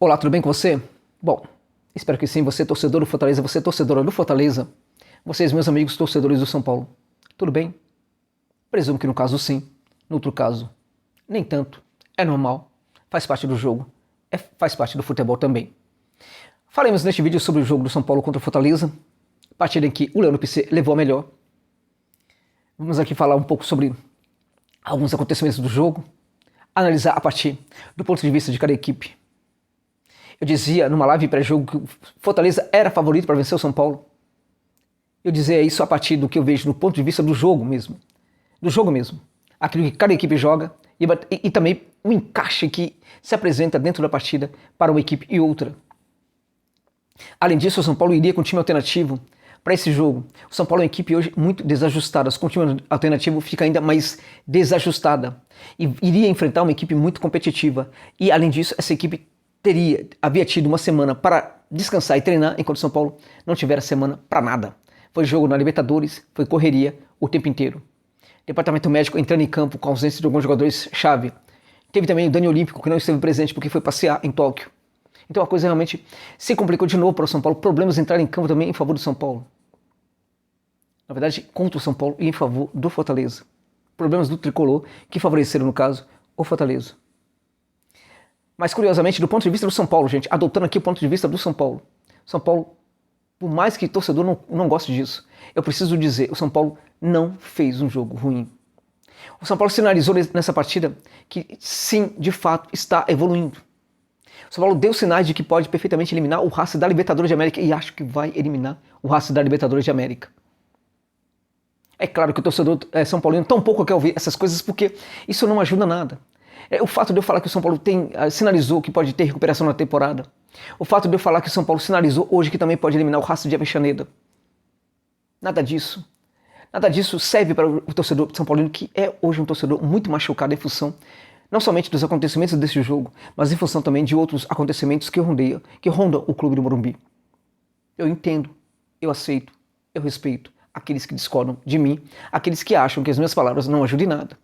Olá, tudo bem com você? Bom, espero que sim, você torcedor do Fortaleza, você torcedora do Fortaleza, vocês meus amigos torcedores do São Paulo, tudo bem? Presumo que no caso sim, no outro caso nem tanto, é normal, faz parte do jogo, faz parte do futebol também. Falemos neste vídeo sobre o jogo do São Paulo contra o Fortaleza, partida em que o Leão do PC levou a melhor. Vamos aqui falar um pouco sobre alguns acontecimentos do jogo, analisar a partir do ponto de vista de cada equipe. Eu dizia numa live pré-jogo que o Fortaleza era favorito para vencer o São Paulo. Eu dizia isso a partir do que eu vejo no ponto de vista do jogo mesmo. Do jogo mesmo. Aquilo que cada equipe joga e também o encaixe que se apresenta dentro da partida para uma equipe e outra. Além disso, o São Paulo iria com um time alternativo para esse jogo. O São Paulo é uma equipe hoje muito desajustada. Com o time alternativo fica ainda mais desajustada. E iria enfrentar uma equipe muito competitiva. E além disso, essa equipe havia tido uma semana para descansar e treinar, enquanto o São Paulo não tivera semana para nada. Foi jogo na Libertadores, foi correria o tempo inteiro. Departamento médico entrando em campo com a ausência de alguns jogadores-chave. Teve também o Dani Olímpico, que não esteve presente porque foi passear em Tóquio. Então a coisa realmente se complicou de novo para o São Paulo. Problemas entraram em campo também em favor do São Paulo. Na verdade, contra o São Paulo e em favor do Fortaleza. Problemas do tricolor que favoreceram, no caso, o Fortaleza. Mas, curiosamente, do ponto de vista do São Paulo, gente, adotando aqui o ponto de vista do São Paulo, por mais que torcedor não goste disso, eu preciso dizer, o São Paulo não fez um jogo ruim. O São Paulo sinalizou nessa partida que, sim, de fato, está evoluindo. O São Paulo deu sinais de que pode perfeitamente eliminar o Racing da Libertadores de América e acho que vai eliminar o Racing da Libertadores de América. É claro que o torcedor São Paulino tão pouco quer ouvir essas coisas porque isso não ajuda nada. O fato de eu falar que o São Paulo sinalizou que pode ter recuperação na temporada. O fato de eu falar que o São Paulo sinalizou hoje que também pode eliminar o Racing de Avellaneda. Nada disso. Nada disso serve para o torcedor São Paulino, que é hoje um torcedor muito machucado em função não somente dos acontecimentos desse jogo, mas em função também de outros acontecimentos que rondam o clube do Morumbi. Eu entendo, eu aceito, eu respeito aqueles que discordam de mim, aqueles que acham que as minhas palavras não ajudam em nada.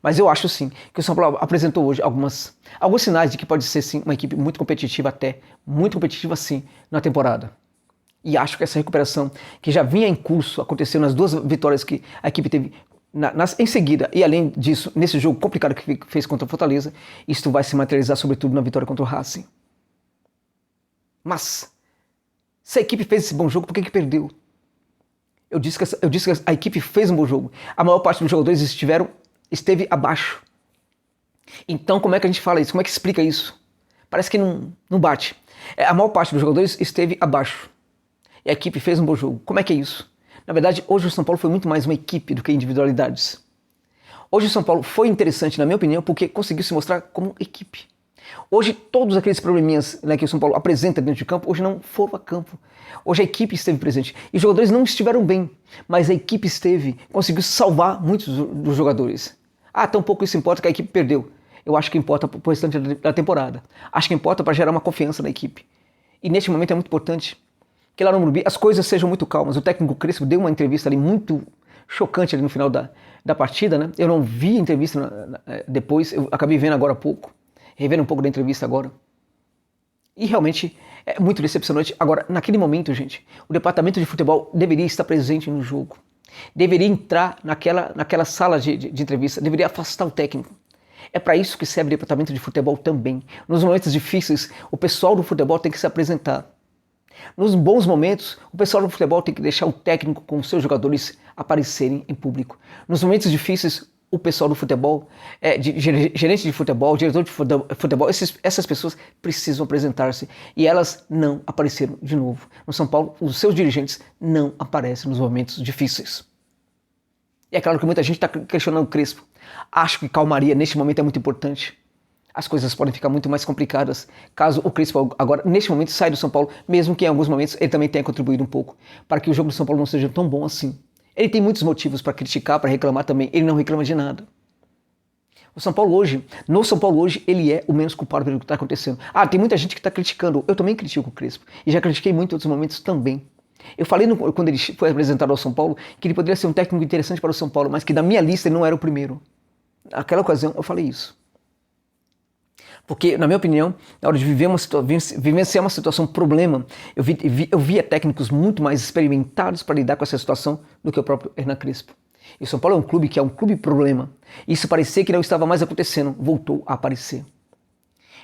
Mas eu acho sim que o São Paulo apresentou hoje alguns sinais de que pode ser sim uma equipe muito competitiva muito competitiva sim na temporada. E acho que essa recuperação que já vinha em curso, aconteceu nas duas vitórias que a equipe teve em seguida, e além disso, nesse jogo complicado que fez contra o Fortaleza, isto vai se materializar sobretudo na vitória contra o Racing. Mas, se a equipe fez esse bom jogo, por que perdeu? Eu disse que a equipe fez um bom jogo. A maior parte dos jogadores esteve abaixo. Então como é que a gente fala isso? Como é que explica isso? Parece que não bate. A maior parte dos jogadores esteve abaixo. E a equipe fez um bom jogo. Como é que é isso? Na verdade, hoje o São Paulo foi muito mais uma equipe do que individualidades. Hoje o São Paulo foi interessante, na minha opinião, porque conseguiu se mostrar como equipe. Hoje todos aqueles probleminhas que o São Paulo apresenta dentro de campo, hoje não foram a campo. Hoje a equipe esteve presente. E os jogadores não estiveram bem, mas a equipe conseguiu salvar muitos dos jogadores. Tão pouco isso importa que a equipe perdeu. Eu acho que importa para o restante da temporada. Acho que importa para gerar uma confiança na equipe. E neste momento é muito importante que lá no Morumbi as coisas sejam muito calmas. O técnico Crespo deu uma entrevista ali muito chocante ali no final da partida, né? Eu não vi a entrevista depois, eu acabei vendo agora há pouco, revendo um pouco da entrevista agora. E realmente é muito decepcionante. Agora, naquele momento, gente, o departamento de futebol deveria estar presente no jogo. Deveria entrar naquela sala de entrevista, deveria afastar o técnico. É para isso que serve o departamento de futebol também. Nos momentos difíceis, o pessoal do futebol tem que se apresentar. Nos bons momentos, o pessoal do futebol tem que deixar o técnico com os seus jogadores aparecerem em público. Nos momentos difíceis, o pessoal do futebol, gerente de futebol, diretor de futebol, essas pessoas precisam apresentar-se. E elas não apareceram de novo. No São Paulo, os seus dirigentes não aparecem nos momentos difíceis. E é claro que muita gente está questionando o Crespo. Acho que calmaria neste momento é muito importante. As coisas podem ficar muito mais complicadas caso o Crespo agora, neste momento, saia do São Paulo, mesmo que em alguns momentos ele também tenha contribuído um pouco para que o jogo do São Paulo não seja tão bom assim. Ele tem muitos motivos para criticar, para reclamar também, ele não reclama de nada. No São Paulo hoje, ele é o menos culpado pelo que está acontecendo. Tem muita gente que está criticando, eu também critico o Crespo, e já critiquei muito em outros momentos também. Eu falei quando ele foi apresentado ao São Paulo que ele poderia ser um técnico interessante para o São Paulo, mas que da minha lista ele não era o primeiro. Naquela ocasião eu falei isso. Porque, na minha opinião, na hora de vivenciar uma situação problema, eu via técnicos muito mais experimentados para lidar com essa situação do que o próprio Hernan Crespo. E o São Paulo é um clube que é um clube problema. Isso parecia que não estava mais acontecendo, voltou a aparecer.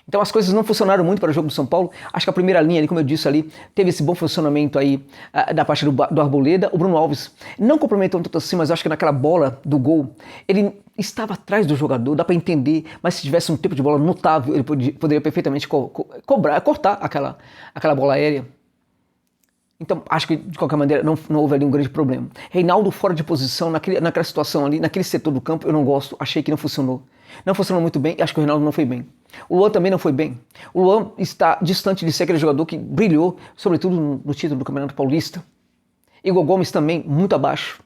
Então as coisas não funcionaram muito para o jogo do São Paulo. Acho que a primeira linha, como eu disse ali, teve esse bom funcionamento aí da parte do Arboleda. O Bruno Alves não comprometeu tanto assim, mas acho que naquela bola do gol, ele estava atrás do jogador, dá para entender, mas se tivesse um tempo de bola notável, ele poderia perfeitamente cortar aquela bola aérea. Então, acho que, de qualquer maneira, não houve ali um grande problema. Reinaldo fora de posição, naquela situação ali, naquele setor do campo, eu não gosto, achei que não funcionou. Não funcionou muito bem, acho que o Reinaldo não foi bem. O Luan também não foi bem. O Luan está distante de ser aquele jogador que brilhou, sobretudo no título do Campeonato Paulista. Igor Gomes também, muito abaixo.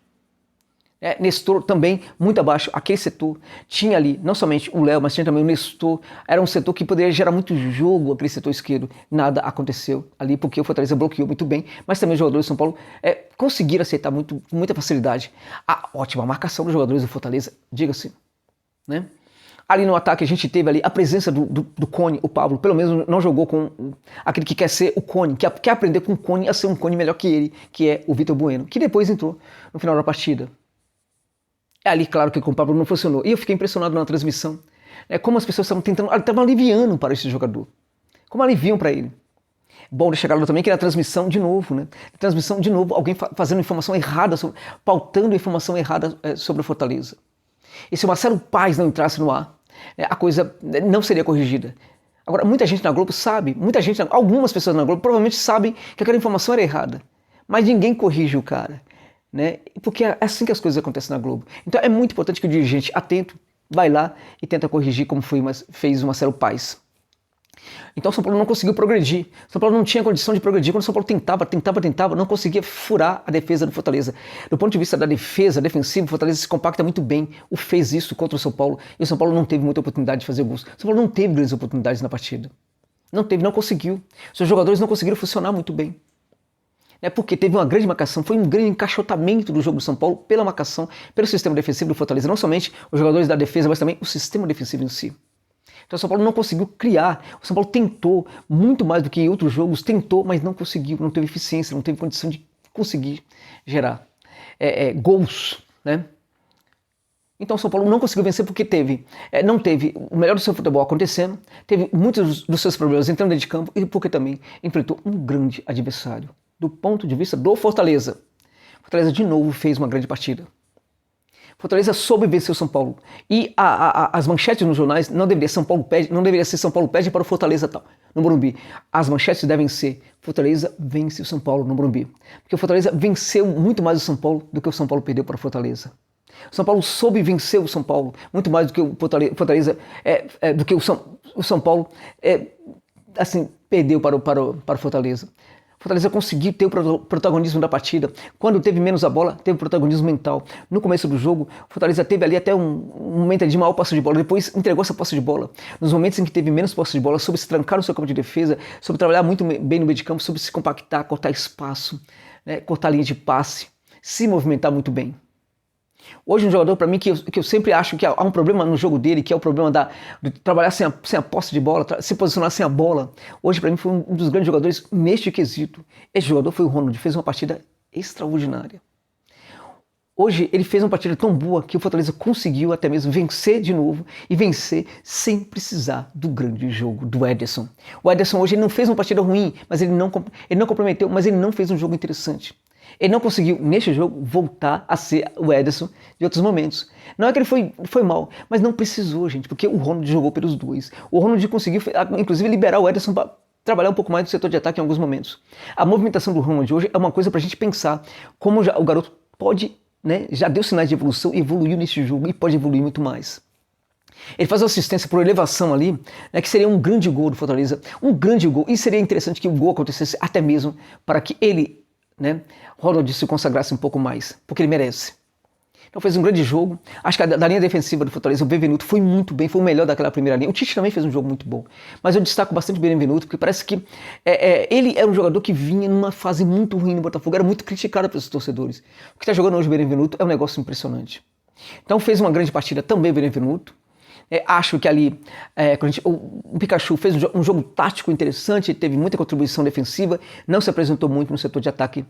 Nestor também, muito abaixo. Aquele setor tinha ali, não somente o Léo, mas tinha também o Nestor. Era um setor que poderia gerar muito jogo, aquele setor esquerdo. Nada aconteceu ali, porque o Fortaleza bloqueou muito bem, mas também os jogadores do São Paulo conseguiram aceitar com muita facilidade a ótima marcação dos jogadores do Fortaleza, diga-se, né? Ali no ataque a gente teve ali a presença do Cone, o Pablo, pelo menos não jogou com aquele que quer ser o Cone, que quer aprender com o Cone a ser um Cone melhor que ele, que é o Vitor Bueno, que depois entrou no final da partida. Ali, claro que com o Pablo não funcionou. E eu fiquei impressionado na transmissão, como as pessoas estavam tentando, estavam aliviando para esse jogador. Como aliviam para ele. Bom de chegar lá também que na transmissão de novo, né? Transmissão de novo, alguém fazendo informação errada, pautando informação errada sobre o Fortaleza. E se o Marcelo Paes não entrasse no ar, a coisa não seria corrigida. Agora, muita gente na Globo sabe, algumas pessoas na Globo provavelmente sabem que aquela informação era errada, mas ninguém corrige o cara, né? Porque é assim que as coisas acontecem na Globo. Então é muito importante que o dirigente atento vai lá e tenta corrigir como fez o Marcelo Paes. Então o São Paulo não conseguiu progredir. O São Paulo não tinha condição de progredir. Quando o São Paulo tentava, não conseguia furar a defesa do Fortaleza. Do ponto de vista da defesa, defensiva, o Fortaleza se compacta muito bem. Fez isso contra o São Paulo. E o São Paulo não teve muita oportunidade de fazer gols. O São Paulo não teve grandes oportunidades na partida. Não conseguiu. Seus jogadores não conseguiram funcionar muito bem. Porque teve uma grande marcação, foi um grande encaixotamento do jogo do São Paulo pela marcação, pelo sistema defensivo do Fortaleza. Não somente os jogadores da defesa, mas também o sistema defensivo em si. Então o São Paulo não conseguiu criar, o São Paulo tentou, muito mais do que em outros jogos, tentou, mas não conseguiu, não teve eficiência, não teve condição de conseguir gerar gols, né? Então o São Paulo não conseguiu vencer porque não teve o melhor do seu futebol acontecendo, teve muitos dos seus problemas entrando dentro de campo e porque também enfrentou um grande adversário. Do ponto de vista do Fortaleza, Fortaleza de novo fez uma grande partida. Fortaleza soube vencer o São Paulo. E as manchetes nos jornais não deveria ser São Paulo perde para o Fortaleza tal, no Morumbi. As manchetes devem ser Fortaleza vence o São Paulo no Morumbi. Porque o Fortaleza venceu muito mais o São Paulo do que o São Paulo perdeu para o Fortaleza. O São Paulo soube vencer o São Paulo muito mais do que o Fortaleza, do que o São Paulo perdeu para o Fortaleza. Fortaleza conseguiu ter o protagonismo da partida. Quando teve menos a bola, teve o protagonismo mental. No começo do jogo, Fortaleza teve ali até um momento de maior posse de bola. Depois entregou essa posse de bola. Nos momentos em que teve menos posse de bola, soube se trancar no seu campo de defesa, soube trabalhar muito bem no meio de campo, soube se compactar, cortar espaço, cortar linha de passe, se movimentar muito bem. Hoje um jogador para mim que eu sempre acho que há um problema no jogo dele, que é o problema de trabalhar sem a posse de bola, se posicionar sem a bola. Hoje para mim foi um dos grandes jogadores neste quesito. Esse jogador foi o Ronald, fez uma partida extraordinária. Hoje ele fez uma partida tão boa que o Fortaleza conseguiu até mesmo vencer de novo e vencer sem precisar do grande jogo do Ederson. O Ederson hoje ele não fez uma partida ruim, mas ele não comprometeu, mas ele não fez um jogo interessante. Ele não conseguiu, neste jogo, voltar a ser o Ederson de outros momentos. Não é que ele foi mal, mas não precisou, gente, porque o Ronald jogou pelos dois. O Ronald conseguiu, inclusive, liberar o Ederson para trabalhar um pouco mais no setor de ataque em alguns momentos. A movimentação do Ronald hoje é uma coisa para a gente pensar como o garoto pode, já deu sinais de evolução, evoluiu neste jogo e pode evoluir muito mais. Ele faz uma assistência por elevação ali, que seria um grande gol do Fortaleza, um grande gol, e seria interessante que o gol acontecesse até mesmo para que ele, Ronald se consagrasse um pouco mais, porque ele merece. Então fez um grande jogo. Acho que da linha defensiva do Fortaleza, o Benevenuto foi muito bem, foi o melhor daquela primeira linha. O Tite também fez um jogo muito bom, mas eu destaco bastante o Benevenuto, porque parece que ele era um jogador que vinha numa fase muito ruim no Botafogo, era muito criticado pelos torcedores. O que está jogando hoje o Benevenuto é um negócio impressionante. Então fez uma grande partida também o Benevenuto. Acho que ali o Pikachu fez um jogo tático interessante, teve muita contribuição defensiva, não se apresentou muito no setor de ataque,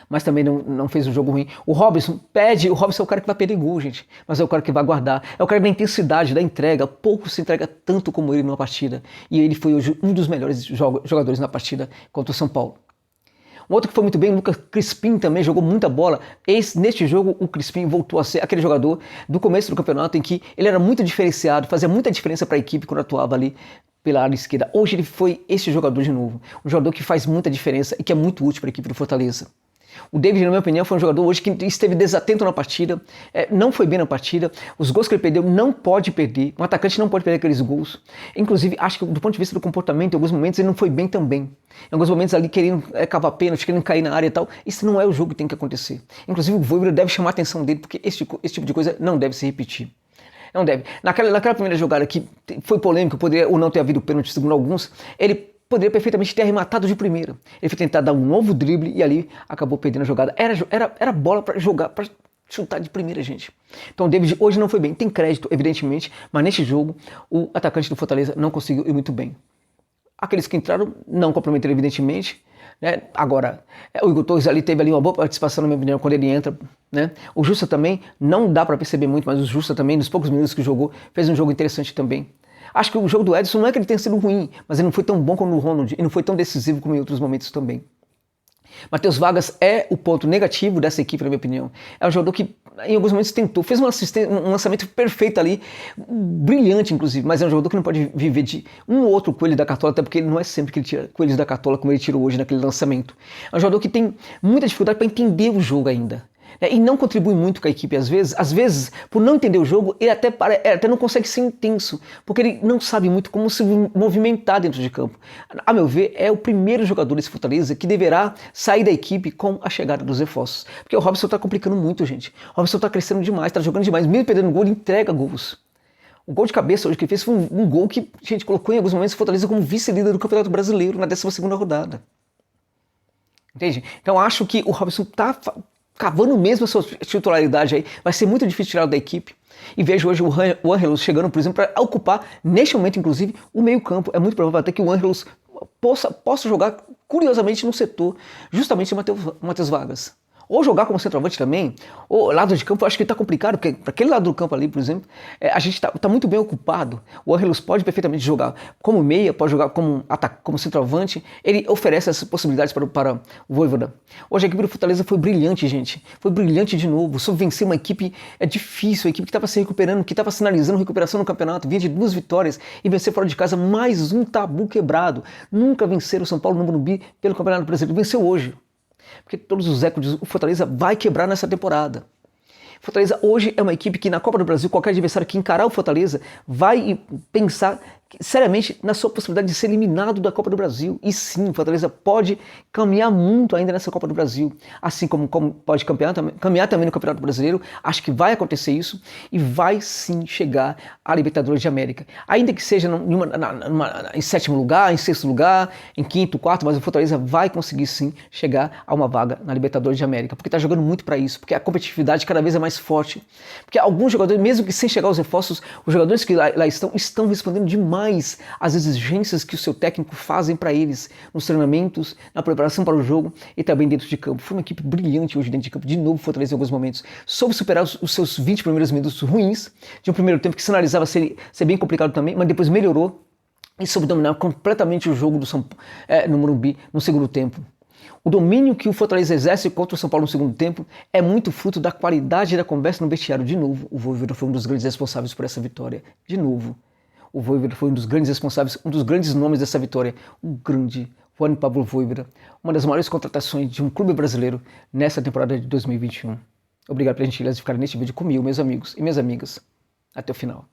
mas também não fez um jogo ruim. O Robinson é o cara que vai perder gol, gente, mas é o cara que vai guardar, é o cara da intensidade, da entrega, pouco se entrega tanto como ele numa partida, e ele foi hoje um dos melhores jogadores na partida contra o São Paulo. Um outro que foi muito bem, o Lucas Crispim também jogou muita bola. Neste jogo, o Crispim voltou a ser aquele jogador do começo do campeonato em que ele era muito diferenciado, fazia muita diferença para a equipe quando atuava ali pela área esquerda. Hoje ele foi esse jogador de novo, um jogador que faz muita diferença e que é muito útil para a equipe do Fortaleza. O David, na minha opinião, foi um jogador hoje que esteve desatento na partida, não foi bem na partida, os gols que ele perdeu não pode perder, um atacante não pode perder aqueles gols. Inclusive, acho que do ponto de vista do comportamento, em alguns momentos ele não foi bem também. Em alguns momentos ali querendo cavar pênalti, querendo cair na área e tal, isso não é o jogo que tem que acontecer. Inclusive o Voivoda deve chamar a atenção dele, porque esse tipo de coisa não deve se repetir. Não deve. Naquela primeira jogada que foi polêmica, poderia ou não ter havido pênalti, segundo alguns, ele poderia perfeitamente ter arrematado de primeira. Ele foi tentar dar um novo drible e ali acabou perdendo a jogada. Era bola para jogar, para chutar de primeira, gente. Então o David hoje não foi bem. Tem crédito, evidentemente, mas neste jogo o atacante do Fortaleza não conseguiu ir muito bem. Aqueles que entraram não comprometeram, evidentemente. Né? Agora, o Igor Torres ali teve ali uma boa participação, na minha opinião, quando ele entra. Né? O Justa também, não dá para perceber muito, mas o Justa também, nos poucos minutos que jogou, fez um jogo interessante também. Acho que o jogo do Edson não é que ele tenha sido ruim, mas ele não foi tão bom como o Ronald e não foi tão decisivo como em outros momentos também. Matheus Vargas é o ponto negativo dessa equipe, na minha opinião. É um jogador que em alguns momentos tentou, fez um lançamento perfeito ali, brilhante inclusive, mas é um jogador que não pode viver de um ou outro coelho da cartola, até porque não é sempre que ele tira coelhos da cartola como ele tirou hoje naquele lançamento. É um jogador que tem muita dificuldade para entender o jogo ainda. E não contribui muito com a equipe às vezes, por não entender o jogo, ele até não consegue ser intenso, porque ele não sabe muito como se movimentar dentro de campo. A meu ver, é o primeiro jogador desse Fortaleza que deverá sair da equipe com a chegada dos reforços. Porque o Robson está complicando muito, gente. O Robson está crescendo demais, está jogando demais, mesmo perdendo gol, ele entrega gols. O gol de cabeça hoje que ele fez foi um gol que, gente, colocou em alguns momentos o Fortaleza como vice-líder do Campeonato Brasileiro na 12ª rodada. Entende? Então acho que o Robson está cavando mesmo a sua titularidade aí, vai ser muito difícil tirar da equipe. E vejo hoje o Ângelos chegando, por exemplo, para ocupar, neste momento, inclusive, o meio-campo. É muito provável até que o Ângelos possa jogar, curiosamente, no setor, justamente o Matheus Vargas. Ou jogar como centroavante também, ou lado de campo, eu acho que está complicado, porque para aquele lado do campo ali, por exemplo, a gente está muito bem ocupado. O Ângelos pode perfeitamente jogar como meia, pode jogar como centroavante, ele oferece essas possibilidades para o Voivoda. Hoje a equipe do Fortaleza foi brilhante, gente, foi brilhante de novo, soube vencer uma equipe difícil, a equipe que estava se recuperando, que estava sinalizando recuperação no campeonato, vinha de 2 vitórias e vencer fora de casa, mais um tabu quebrado. Nunca venceram o São Paulo no Morumbi pelo Campeonato Brasileiro, venceu hoje. Porque todos os recordes o Fortaleza vai quebrar nessa temporada. Fortaleza hoje é uma equipe que na Copa do Brasil, qualquer adversário que encarar o Fortaleza vai pensar seriamente na sua possibilidade de ser eliminado da Copa do Brasil. E sim, o Fortaleza pode caminhar muito ainda nessa Copa do Brasil. Assim como pode caminhar também no Campeonato Brasileiro. Acho que vai acontecer isso e vai sim chegar à Libertadores de América. Ainda que seja em 7º lugar, em 6º lugar, em 5º, 4º, mas o Fortaleza vai conseguir sim chegar a uma vaga na Libertadores de América. Porque está jogando muito para isso, porque a competitividade cada vez é mais forte. Porque alguns jogadores, mesmo que sem chegar aos reforços, os jogadores que lá estão respondendo demais às exigências que o seu técnico fazem para eles nos treinamentos, na preparação para o jogo e também dentro de campo. Foi uma equipe brilhante hoje dentro de campo, de novo Fortaleza em alguns momentos. Soube superar os seus 20 primeiros minutos ruins de um primeiro tempo que sinalizava ser bem complicado também, mas depois melhorou e soube dominar completamente o jogo no Morumbi no segundo tempo. O domínio que o Fortaleza exerce contra o São Paulo no segundo tempo é muito fruto da qualidade da conversa no vestiário. De novo, o Voivoda foi um dos grandes responsáveis por essa vitória. De novo, o Voivoda foi um dos grandes responsáveis, um dos grandes nomes dessa vitória. O grande Juan Pablo Voivoda, uma das maiores contratações de um clube brasileiro nessa temporada de 2021. Obrigado pela gentileza de ficar neste vídeo comigo, meus amigos e minhas amigas. Até o final.